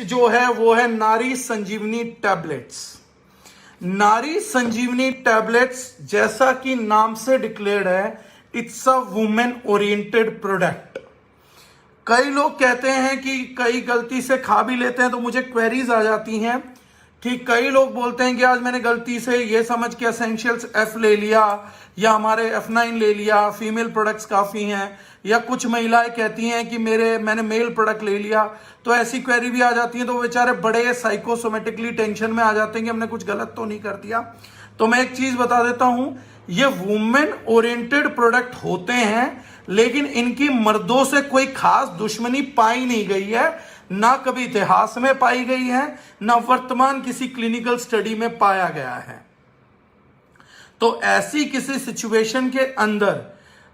जो है वो है नारी संजीवनी टैबलेट्स। नारी संजीवनी टैबलेट्स जैसा कि नाम से डिक्लेयर्ड है, it's a women oriented product. कई लोग कहते हैं कि कई गलती से खा भी लेते हैं, तो मुझे क्वेरीज आ जाती हैं कि कई लोग बोलते हैं कि आज मैंने गलती से ये समझ के एसेंशियल्स एफ ले लिया या हमारे F9 ले लिया, फीमेल प्रोडक्ट्स काफ़ी हैं, या कुछ महिलाएं कहती हैं कि मैंने मेल प्रोडक्ट ले लिया। तो ऐसी क्वेरी भी आ जाती है, तो वो बेचारे बड़े साइकोसोमेटिकली टेंशन में आ जाते हैं कि हमने कुछ गलत तो नहीं कर दिया। तो मैं एक चीज़ बता देता हूं, ये वुमेन ओरिएंटेड प्रोडक्ट होते हैं, लेकिन इनकी मर्दों से कोई खास दुश्मनी पाई नहीं गई है, ना कभी इतिहास में पाई गई है, ना वर्तमान किसी क्लिनिकल स्टडी में पाया गया है। तो ऐसी किसी सिचुएशन के अंदर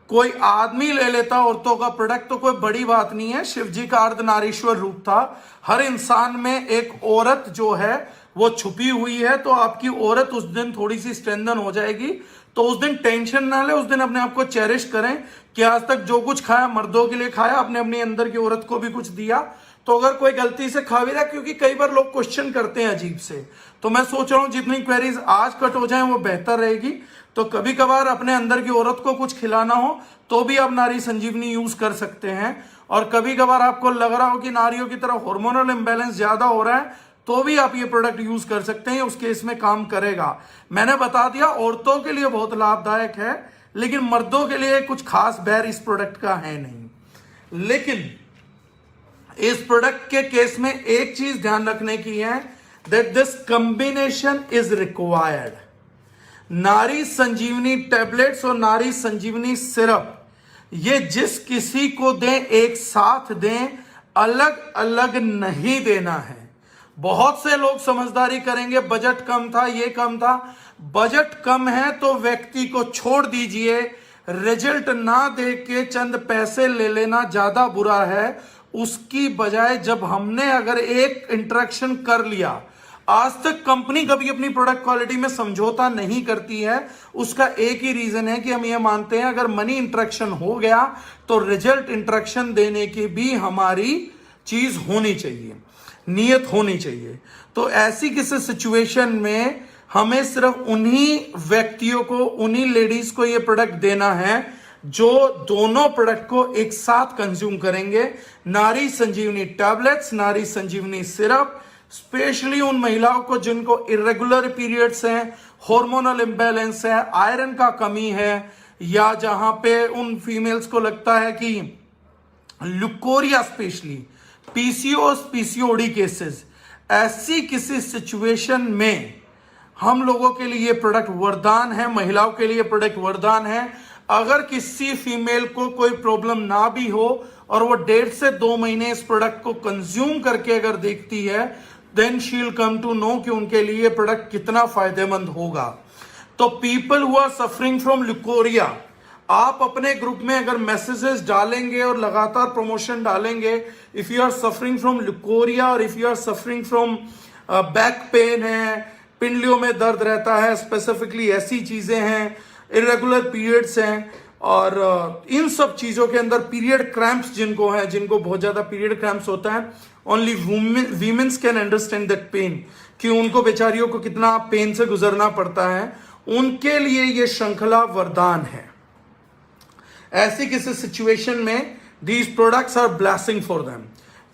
कोई आदमी ले लेता औरतों का प्रोडक्ट तो कोई बड़ी बात नहीं है। शिव जी का अर्धनारीश्वर रूप था। हर इंसान में एक औरत जो है वो छुपी हुई है, तो आपकी औरत उस दिन थोड़ी सी स्ट्रेंथन हो जाएगी। तो उस दिन टेंशन ना ले, उस दिन अपने आप को चेरिश करें कि आज तक जो कुछ खाया मर्दों के लिए खाया, अपने अपने अंदर की औरत को भी कुछ दिया। तो अगर कोई गलती से खा भी रहा, क्योंकि कई बार लोग क्वेश्चन करते हैं अजीब से, तो मैं सोच रहा हूं जितनी क्वेरीज आज कट हो जाएं वो बेहतर रहेगी। तो कभी कभार अपने अंदर की औरत को कुछ खिलाना हो तो भी आप नारी संजीवनी यूज कर सकते हैं। और कभी कभार आपको लग रहा हो कि नारियों की तरह हार्मोनल इंबैलेंस ज्यादा हो रहा है, तो भी आप ये प्रोडक्ट यूज कर सकते हैं, उसके इसमें काम करेगा। मैंने बता दिया औरतों के लिए बहुत लाभदायक है, लेकिन मर्दों के लिए कुछ खास बैर इस प्रोडक्ट का है नहीं। लेकिन इस प्रोडक्ट के केस में एक चीज ध्यान रखने की है, that this combination is required. नारी संजीवनी टैबलेट्स और नारी संजीवनी सिरप, ये जिस किसी को दें एक साथ दें, अलग अलग नहीं देना है। बहुत से लोग समझदारी करेंगे, बजट कम था, ये कम था। बजट कम है तो व्यक्ति को छोड़ दीजिए, रिजल्ट ना दे के चंद पैसे ले लेना ज्यादा बुरा है। उसकी बजाय जब हमने अगर एक इंटरेक्शन कर लिया, आज तक कंपनी कभी अपनी प्रोडक्ट क्वालिटी में समझौता नहीं करती है। उसका एक ही रीजन है कि हम ये मानते हैं अगर मनी इंटरेक्शन हो गया तो रिजल्ट इंटरेक्शन देने की भी हमारी चीज होनी चाहिए, नियत होनी चाहिए। तो ऐसी किसी सिचुएशन में हमें सिर्फ उन्हीं व्यक्तियों को, उन्हीं लेडीज को ये प्रोडक्ट देना है जो दोनों प्रोडक्ट को एक साथ कंज्यूम करेंगे। नारी संजीवनी टैबलेट्स, नारी संजीवनी सिरप, स्पेशली उन महिलाओं को जिनको इरेगुलर पीरियड्स हैं, हार्मोनल इंबैलेंस है, आयरन का कमी है, या जहां पे उन फीमेल्स को लगता है कि leucorrhoea, specially PCOS, PCOD cases, ऐसी किसी सिचुएशन में हम लोगों के लिए प्रोडक्ट वरदान है, महिलाओं के लिए प्रोडक्ट वरदान है। अगर किसी फीमेल को कोई प्रॉब्लम ना भी हो और वो 1.5 से 2 महीने इस प्रोडक्ट को कंज्यूम करके अगर देखती है, then she will come to know कि उनके लिए प्रोडक्ट कितना फायदेमंद होगा। तो people who are suffering from leucorrhoea, आप अपने ग्रुप में अगर मैसेजेस डालेंगे और लगातार प्रमोशन डालेंगे, if you are suffering from leucorrhoea और if you are suffering from back pain है, पिंडलियों में दर्द रहता है, स्पेसिफिकली ऐसी चीजें हैं, इरेगुलर पीरियड्स हैं, और इन सब चीजों के अंदर पीरियड क्रैम्प्स जिनको है, जिनको बहुत ज्यादा पीरियड क्रैम्प्स होता है, only womens can understand that pain, कि उनको बेचारियों को कितना पेन से गुजरना पड़ता है, उनके लिए ये श्रृंखला वरदान है। ऐसी किसी सिचुएशन में these products are blessing for them.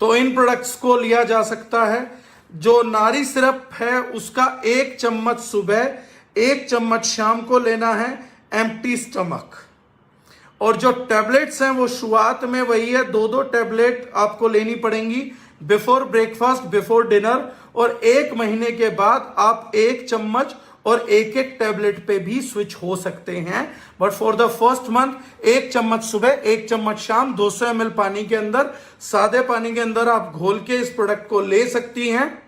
तो इन प्रोडक्ट्स को लिया जा सकता है। जो नारी सिरप है उसका 1 चम्मच सुबह, 1 चम्मच शाम को लेना है, एम्प्टी स्टमक। और जो टैबलेट्स हैं वो शुरुआत में वही है, 2-2 टैबलेट आपको लेनी पड़ेंगी बिफोर ब्रेकफास्ट, बिफोर डिनर, और 1 महीने के बाद आप 1 चम्मच और 1-1 टैबलेट पे भी स्विच हो सकते हैं। But for the first month 1 चम्मच सुबह, 1 चम्मच शाम, 200 ml पानी के अंदर, सादे पानी के अंदर आप घोल के इस प्रोडक्ट को ले सकती हैं।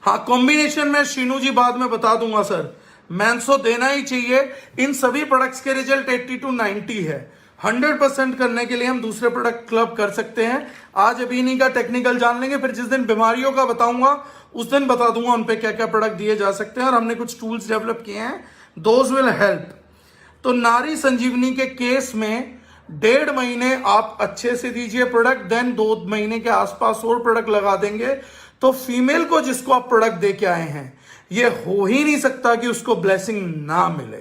हाँ, कॉम्बिनेशन में शीनू जी बाद में बता दूंगा सर, मैंसो देना ही चाहिए। इन सभी प्रोडक्ट्स के रिजल्ट 80 to 90 है। 100% करने के लिए हम दूसरे प्रोडक्ट क्लब कर सकते हैं। आज अभी इन्हीं का टेक्निकल जान लेंगे, फिर जिस दिन बीमारियों का बताऊंगा उस दिन बता दूंगा उन पे क्या क्या प्रोडक्ट दिए जा सकते हैं, और हमने कुछ टूल्स डेवलप किए हैं, दोज विल हेल्प। तो नारी संजीवनी के केस में 1.5 महीने आप अच्छे से दीजिए प्रोडक्ट, देन 2 महीने के आसपास और प्रोडक्ट लगा देंगे तो फीमेल को जिसको आप प्रोडक्ट दे के आए हैं, ये हो ही नहीं सकता कि उसको ब्लेसिंग ना मिले।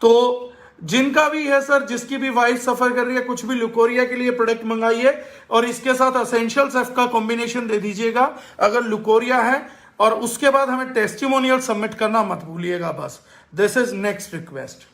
तो जिनका भी है सर, जिसकी भी वाइफ सफर कर रही है, कुछ भी लुकोरिया के लिए प्रोडक्ट मंगाइए और इसके साथ एसेंशियल्स एफ का कॉम्बिनेशन दे दीजिएगा अगर लुकोरिया है, और उसके बाद हमें टेस्टिमोनियल सबमिट करना मत भूलिएगा बस। This is next request.